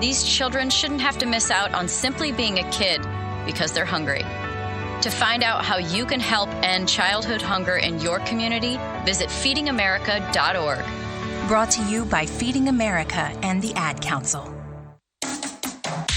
These children shouldn't have to miss out on simply being a kid because they're hungry. To find out how you can help end childhood hunger in your community, visit feedingamerica.org.
Brought to you by Feeding America and the Ad Council.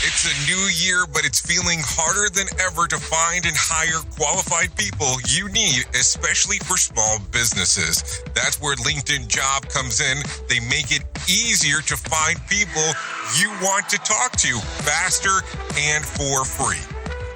It's a new year, but it's feeling harder than ever to find and hire qualified people you need, especially for small businesses. That's where LinkedIn Job comes in. They make it easier to find people you want to talk to faster and for free.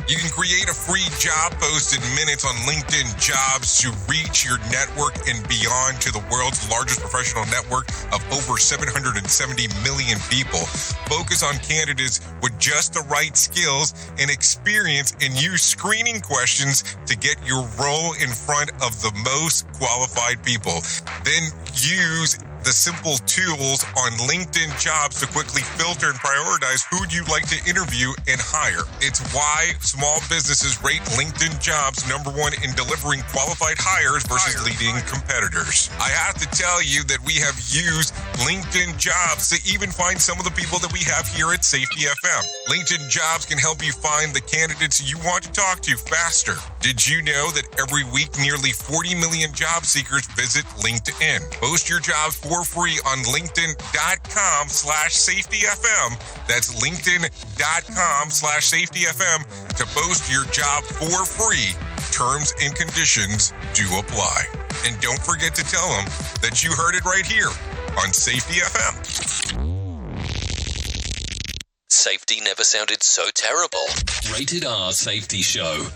You can create a free job post in minutes on LinkedIn Jobs to reach your network and beyond to the world's largest professional network of over 770 million people. Focus on candidates with just the right skills and experience and use screening questions to get your role in front of the most qualified people. Then use the simple tools on LinkedIn Jobs to quickly filter and prioritize who you'd like to interview and hire. It's why small businesses rate LinkedIn Jobs number one in delivering qualified hires versus leading competitors. I have to tell you that we have used LinkedIn Jobs to even find some of the people that we have here at Safety FM. LinkedIn Jobs can help you find the candidates you want to talk to faster. Did you know that every week nearly 40 million job seekers visit LinkedIn? Post your jobs for free on linkedin.com/safetyfm. That's linkedin.com/safetyfm to post your job for free. Terms and conditions do apply. And don't forget to tell them that you heard it right here on Safety FM.
Safety never sounded so terrible. Rated R Safety Show.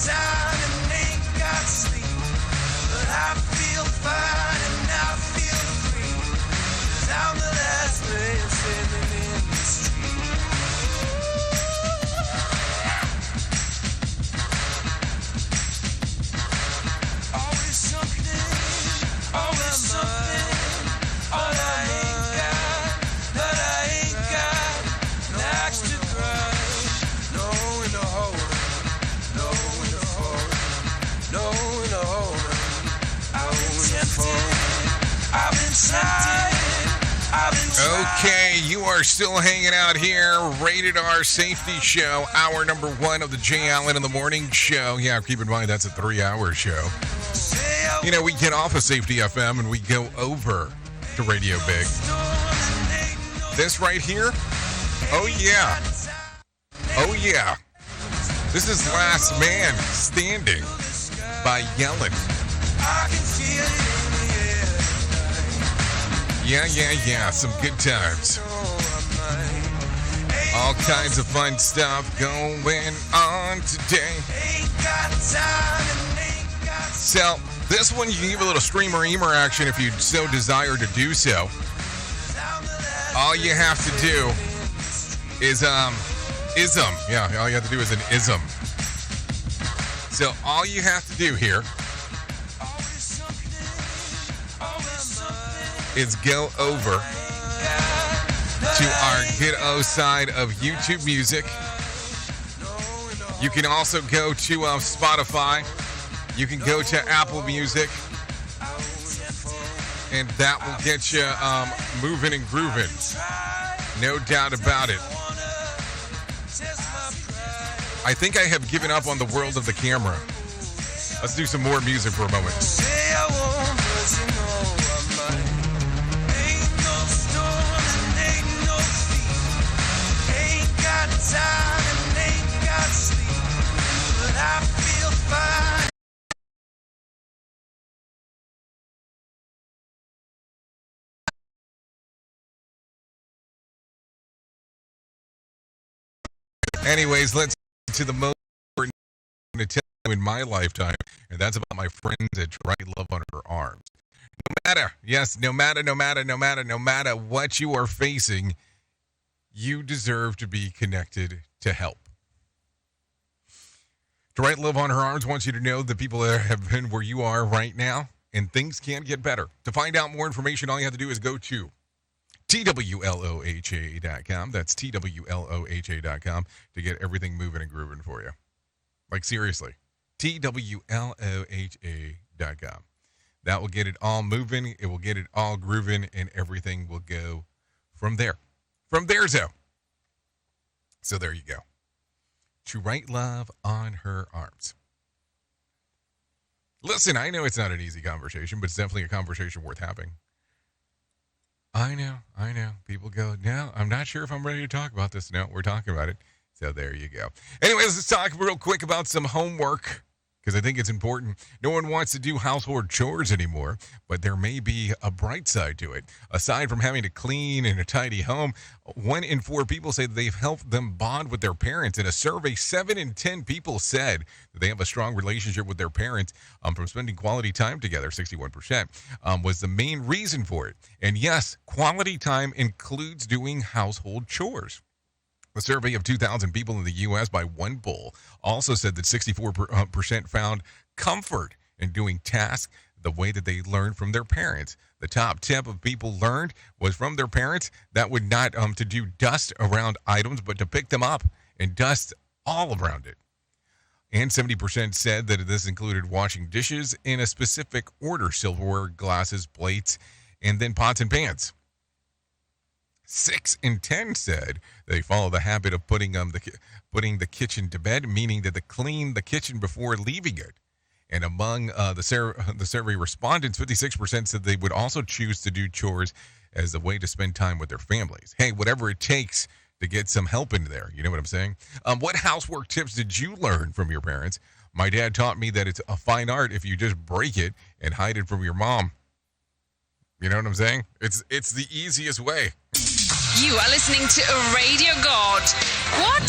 Time and ain't got sleep, but I feel fine and I feel free, 'cause I'm the last man standing in the street. Always something, all I ain't got, but I ain't got no axe to grind, no in the hole.
Okay, you are still hanging out here. Rated R Safety Show, hour number one of the Jay Allen in the Morning Show. Yeah, keep in mind that's a 3-hour show. You know, we get off of Safety FM and we go over to Radio Big. This right here? Oh, yeah. Oh, yeah. This is Last Man Standing by Yellen. Yeah. Some good times. All kinds of fun stuff going on today. So, this one you can give a little streamer-eamer action if you so desire to do so. All you have to do is, ism. Yeah, all you have to do is an ism. So, all you have to do here is go over to our good O side of YouTube Music. You can also go to Spotify. You can go to Apple Music. And that will get you moving and grooving. No doubt about it. I think I have given up on the world of the camera. Let's do some more music for a moment. Time and ain't got sleep, but I feel fine. Anyways, let's get to the most important thing to tell you in my lifetime, and that's about my friends that try love on her arms. No matter what you are facing, you deserve to be connected to help. To Right Love on Her Arms wants you to know that people that have been where you are right now, and things can get better. To find out more information, all you have to do is go to TWLOHA.com. That's TWLOHA.com to get everything moving and grooving for you. Like, seriously, TWLOHA.com. That will get it all moving. It will get it all grooving, and everything will go from there. From there, so there you go. To Right Love on Her Arms. Listen, I know it's not an easy conversation, but it's definitely a conversation worth having. I know. People go, no, I'm not sure if I'm ready to talk about this. No, we're talking about it. So there you go. Anyways, let's talk real quick about some homework, because I think it's important. No one wants to do household chores anymore, but there may be a bright side to it. Aside from having to clean and a tidy home, 1 in 4 people say that they've helped them bond with their parents. In a survey, 7 in 10 people said that they have a strong relationship with their parents from spending quality time together. 61% was the main reason for it. And yes, quality time includes doing household chores. A survey of 2,000 people in the U.S. by one poll also said that 64% found comfort in doing tasks the way that they learned from their parents. The top tip of people learned was from their parents that would not to do dust around items, but to pick them up and dust all around it. And 70% said that this included washing dishes in a specific order: silverware, glasses, plates, and then pots and pans. 6 in 10 said they follow the habit of putting the kitchen to bed, meaning that they clean the kitchen before leaving it. And among the survey respondents, 56% said they would also choose to do chores as a way to spend time with their families. Hey, whatever it takes to get some help in there. You know what I'm saying? What housework tips did you learn from your parents? My dad taught me that it's a fine art if you just break it and hide it from your mom. You know what I'm saying? It's the easiest way.
You are listening to a radio god. What?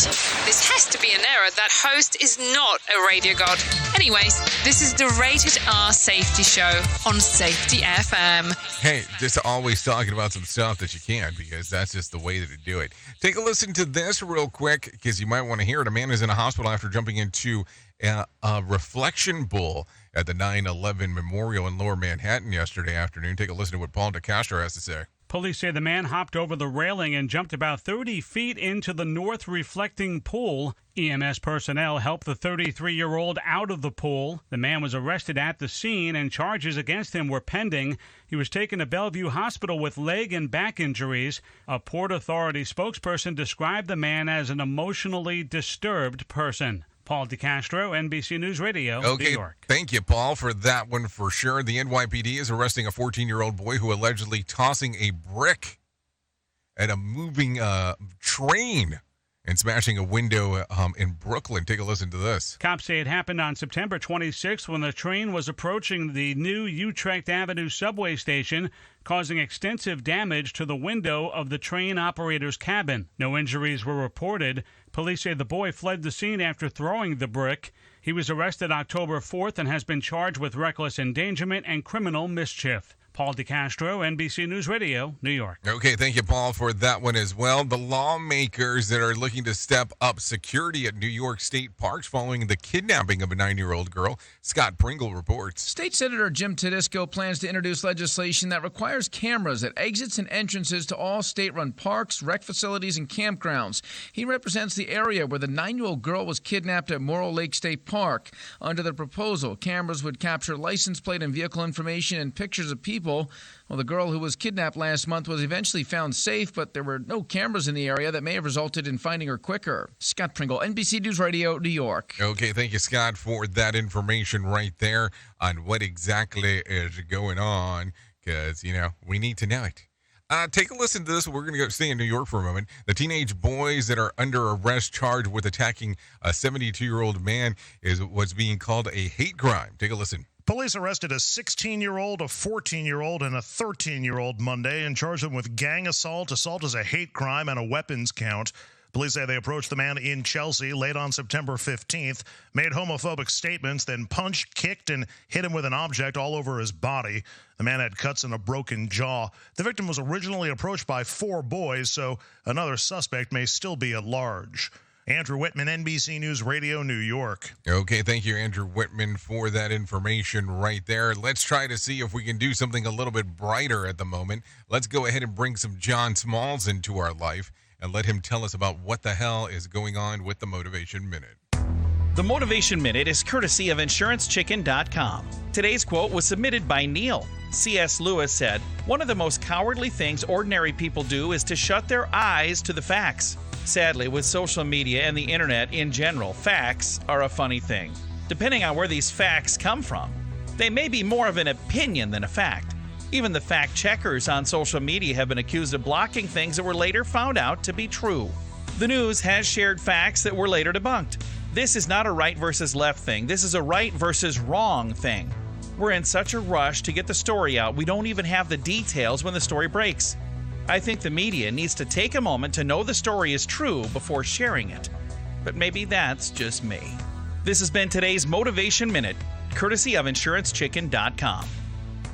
This has to be an error. That host is not a radio god. Anyways, this is the Rated R Safety Show on Safety FM.
Hey, just always talking about some stuff that you can, because that's just the way to do it. Take a listen to this real quick, because you might want to hear it. A man is in a hospital after jumping into a reflection pool at the 9/11 Memorial in Lower Manhattan yesterday afternoon. Take a listen to what Paul DeCastro has to say.
Police say the man hopped over the railing and jumped about 30 feet into the north reflecting pool. EMS personnel helped the 33-year-old out of the pool. The man was arrested at the scene, and charges against him were pending. He was taken to Bellevue Hospital with leg and back injuries. A Port Authority spokesperson described the man as an emotionally disturbed person. Paul DeCastro, NBC News Radio, New York.
Thank you, Paul, for that one for sure. The NYPD is arresting a 14-year-old boy who allegedly tossing a brick at a moving train and smashing a window in Brooklyn. Take a listen to this.
Cops say it happened on September 26th when the train was approaching the new Utrecht Avenue subway station, causing extensive damage to the window of the train operator's cabin. No injuries were reported. Police say the boy fled the scene after throwing the brick. He was arrested October 4th and has been charged with reckless endangerment and criminal mischief. Paul DeCastro, NBC News Radio, New York.
Okay, thank you, Paul, for that one as well. The lawmakers that are looking to step up security at New York State parks following the kidnapping of a 9-year-old girl. Scott Pringle reports.
State Senator Jim Tedisco plans to introduce legislation that requires cameras at exits and entrances to all state-run parks, rec facilities, and campgrounds. He represents the area where the 9-year-old girl was kidnapped at Morrill Lake State Park. Under the proposal, cameras would capture license plate and vehicle information and pictures of people. Well, the girl who was kidnapped last month was eventually found safe, but there were no cameras in the area that may have resulted in finding her quicker. Scott Pringle, NBC News Radio, New York.
Okay, thank you, Scott, for that information right there on what exactly is going on, because, we need to know it. Take a listen to this. We're going to stay in New York for a moment. The teenage boys that are under arrest charged with attacking a 72-year-old man is what's being called a hate crime. Take a listen.
Police arrested a 16-year-old, a 14-year-old, and a 13-year-old Monday and charged them with gang assault. Assault is a hate crime and a weapons count. Police say they approached the man in Chelsea late on September 15th, made homophobic statements, then punched, kicked, and hit him with an object all over his body. The man had cuts and a broken jaw. The victim was originally approached by 4 boys, so another suspect may still be at large. Andrew Whitman, NBC News Radio, New York.
Okay, thank you, Andrew Whitman, for that information right there. Let's try to see if we can do something a little bit brighter at the moment. Let's go ahead and bring some John Smalls into our life and let him tell us about what the hell is going on with the Motivation Minute.
The Motivation Minute is courtesy of InsuranceChicken.com. Today's quote was submitted by Neil. C.S. Lewis said, "One of the most cowardly things ordinary people do is to shut their eyes to the facts." Sadly, with social media and the internet in general, facts are a funny thing. Depending on where these facts come from, they may be more of an opinion than a fact. Even the fact checkers on social media have been accused of blocking things that were later found out to be true. The news has shared facts that were later debunked. This is not a right versus left thing. This is a right versus wrong thing. We're in such a rush to get the story out, we don't even have the details when the story breaks. I think the media needs to take a moment to know the story is true before sharing it. But maybe that's just me. This has been today's Motivation Minute, courtesy of InsuranceChicken.com.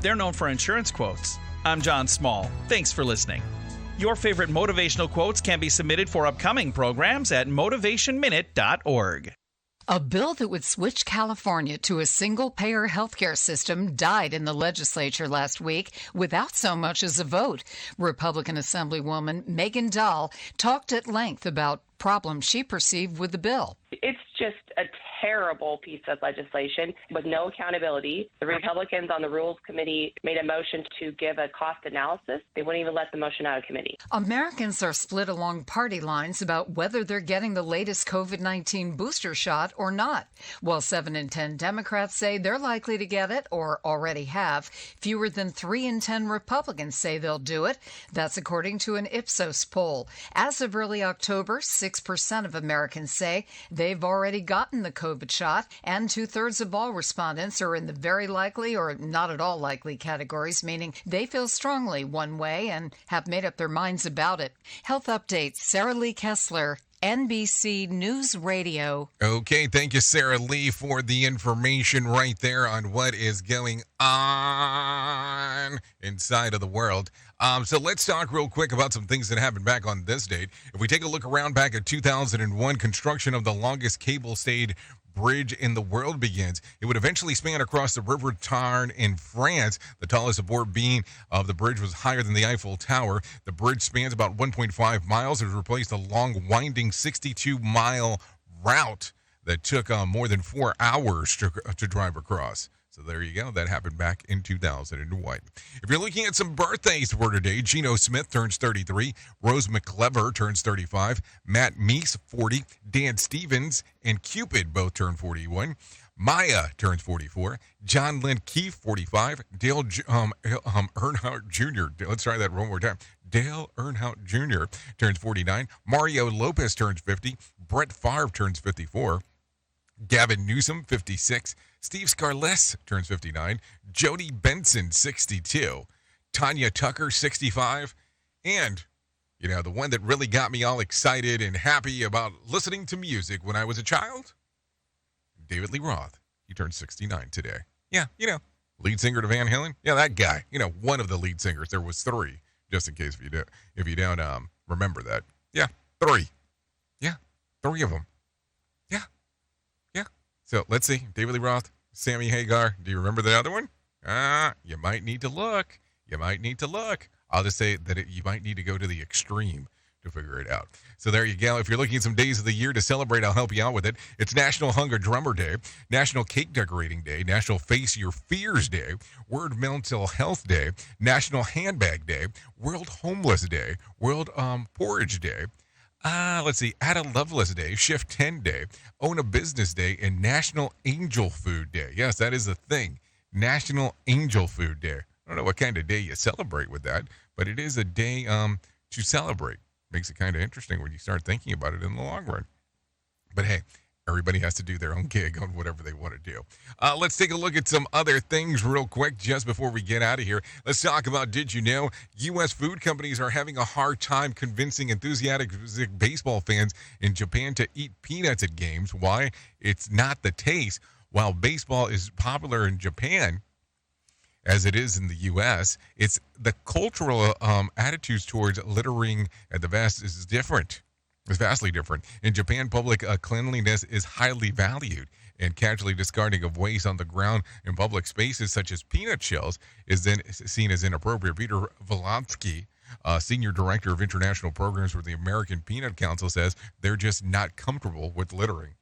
They're known for insurance quotes. I'm John Small. Thanks for listening. Your favorite motivational quotes can be submitted for upcoming programs at motivationminute.org.
A bill that would switch California to a single-payer healthcare system died in the legislature last week without so much as a vote. Republican Assemblywoman Megan Dahl talked at length about problems she perceived with the bill.
It's just a terrible piece of legislation with no accountability. The Republicans on the Rules Committee made a motion to give a cost analysis. They wouldn't even let the motion out of committee.
Americans are split along party lines about whether they're getting the latest COVID-19 booster shot or not. While 7 in 10 Democrats say they're likely to get it or already have, fewer than 3 in 10 Republicans say they'll do it. That's according to an Ipsos poll. As of early October, 6% of Americans say they've already gotten the COVID shot, and 2/3 of all respondents are in the very likely or not at all likely categories, meaning they feel strongly one way and have made up their minds about it. Health updates, Sarah Lee Kessler, NBC News Radio.
Okay, thank you, Sarah Lee, for the information right there on what is going on inside of the world. So let's talk real quick about some things that happened back on this date. If we take a look around back at 2001, construction of the longest cable-stayed bridge in the world begins. It would eventually span across the River Tarn in France. The tallest support beam of the bridge was higher than the Eiffel Tower. The bridge spans about 1.5 miles. It replaced a long, winding 62-mile route that took more than 4 hours to drive across. So there you go. That happened back in 2001. If you're looking at some birthdays for today, Geno Smith turns 33, Rose McClever turns 35, Matt Meese 40, Dan Stevens and Cupid both turn 41, Maya turns 44, John Lynn Keefe 45, Dale Earnhardt Jr. Let's try that one more time. Dale Earnhardt Jr. turns 49, Mario Lopez turns 50, Brett Favre turns 54, Gavin Newsom 56, Steve Scarlett turns 59, Jody Benson 62, Tanya Tucker 65, and, you know, the one that really got me all excited and happy about listening to music when I was a child, David Lee Roth. He turned 69 today. Yeah, you know, lead singer to Van Halen. Yeah, that guy. You know, one of the lead singers. There was 3, just in case if you don't remember that. Yeah, 3. Yeah, 3 of them. So let's see. David Lee Roth, Sammy Hagar. Do you remember the other one? You might need to look. I'll just say that you might need to go to the extreme to figure it out. So there you go. If you're looking at some days of the year to celebrate, I'll help you out with it. It's National Hunger Drummer Day, National Cake Decorating Day, National Face Your Fears Day, World Mental Health Day, National Handbag Day, World Homeless Day, World Porridge Day. Let's see, Ada Lovelace Day, Shift 10 Day, Own a Business Day, and National Angel Food Day. Yes, that is a thing. National Angel Food Day. I don't know what kind of day you celebrate with that, but it is a day to celebrate. Makes it kind of interesting when you start thinking about it in the long run. But hey, everybody has to do their own gig on whatever they want to do. Let's take a look at some other things real quick just before we get out of here. Let's talk about, did you know, U.S. food companies are having a hard time convincing enthusiastic baseball fans in Japan to eat peanuts at games. Why? It's not the taste. While baseball is popular in Japan, as it is in the U.S., it's the cultural attitudes towards littering at the vest is different. It's vastly different. In Japan, public cleanliness is highly valued, and casually discarding of waste on the ground in public spaces, such as peanut shells, is then seen as inappropriate. Peter Volansky, Senior Director of International Programs for the American Peanut Council, says they're just not comfortable with littering.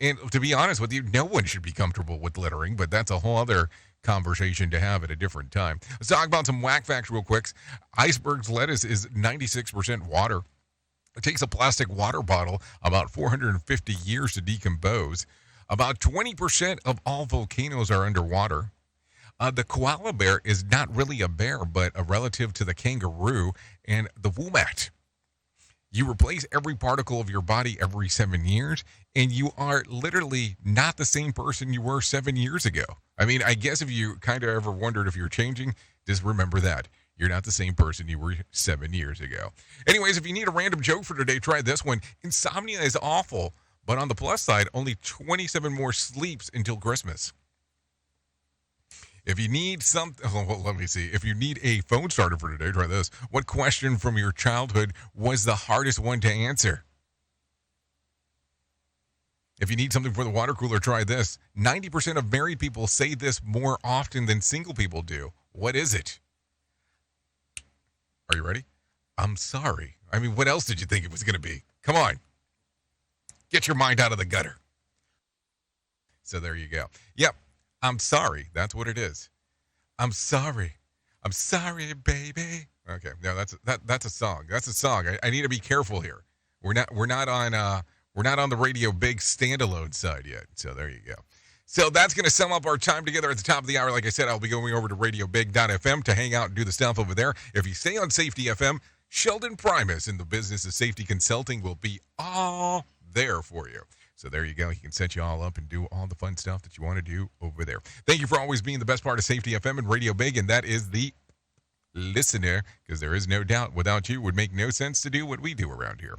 And to be honest with you, no one should be comfortable with littering, but that's a whole other conversation to have at a different time. Let's talk about some whack facts real quick. Iceberg's lettuce is 96% water. It takes a plastic water bottle about 450 years to decompose. About 20% of all volcanoes are underwater. The koala bear is not really a bear, but a relative to the kangaroo and the wombat. You replace every particle of your body every 7 years, and you are literally not the same person you were 7 years ago. I mean, I guess if you kind of ever wondered if you're changing, just remember that. You're not the same person you were 7 years ago. Anyways, if you need a random joke for today, try this one. Insomnia is awful, but on the plus side, only 27 more sleeps until Christmas. If you need If you need a phone starter for today, try this. What question from your childhood was the hardest one to answer? If you need something for the water cooler, try this. 90% of married people say this more often than single people do. What is it? Are you ready? I'm sorry. I mean, what else did you think it was going to be? Come on. Get your mind out of the gutter. So there you go. Yep. I'm sorry. That's what it is. I'm sorry. I'm sorry, baby. Okay. No, that's a song. That's a song. I need to be careful here. We're not on the Radio Big standalone side yet. So there you go. So that's going to sum up our time together at the top of the hour. Like I said, I'll be going over to radiobig.fm to hang out and do the stuff over there. If you stay on Safety FM, Sheldon Primus in the business of safety consulting will be all there for you. So there you go. He can set you all up and do all the fun stuff that you want to do over there. Thank you for always being the best part of Safety FM and Radio Big, and that is the listener, because there is no doubt without you it would make no sense to do what we do around here.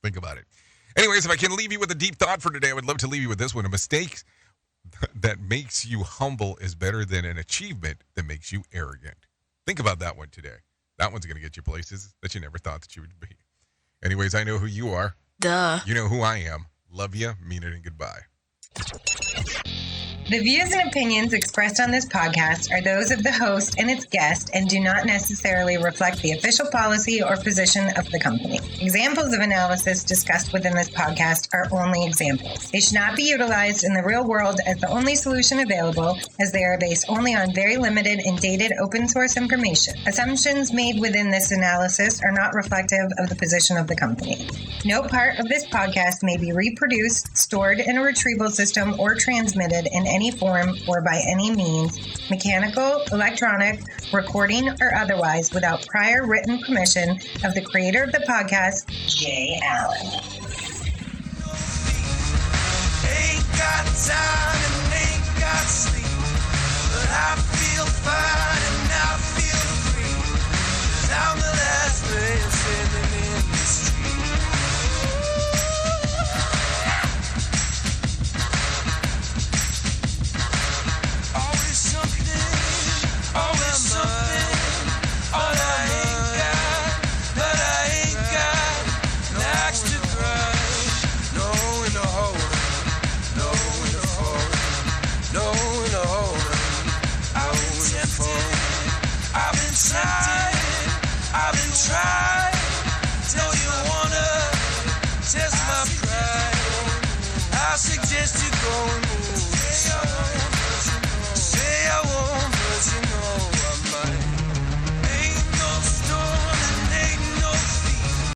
Think about it. Anyways, if I can leave you with a deep thought for today, I would love to leave you with this one. A mistake that makes you humble is better than an achievement that makes you arrogant. Think about that one today. That one's going to get you places that you never thought that you would be. Anyways, I know who you are.
Duh.
You know who I am. Love you, mean it, and goodbye.
The views and opinions expressed on this podcast are those of the host and its guest and do not necessarily reflect the official policy or position of the company. Examples of analysis discussed within this podcast are only examples. They should not be utilized in the real world as the only solution available, as they are based only on very limited and dated open source information. Assumptions made within this analysis are not reflective of the position of the company. No part of this podcast may be reproduced, stored in a retrieval system, or transmitted in any form or by any means, mechanical, electronic, recording, or otherwise, without prior written permission of the creator of the podcast, Jay Allen.
Ain't got time and ain't got sleep, but I feel fine and I feel free, 'cause I'm the last man standing in the street. Always something, all I ain't got, but I ain't got an axe to grind. No in the hole, no in the hole, no in the hole. I've been tempted, I've been tried. Tell you wanna test my pride. I suggest you go and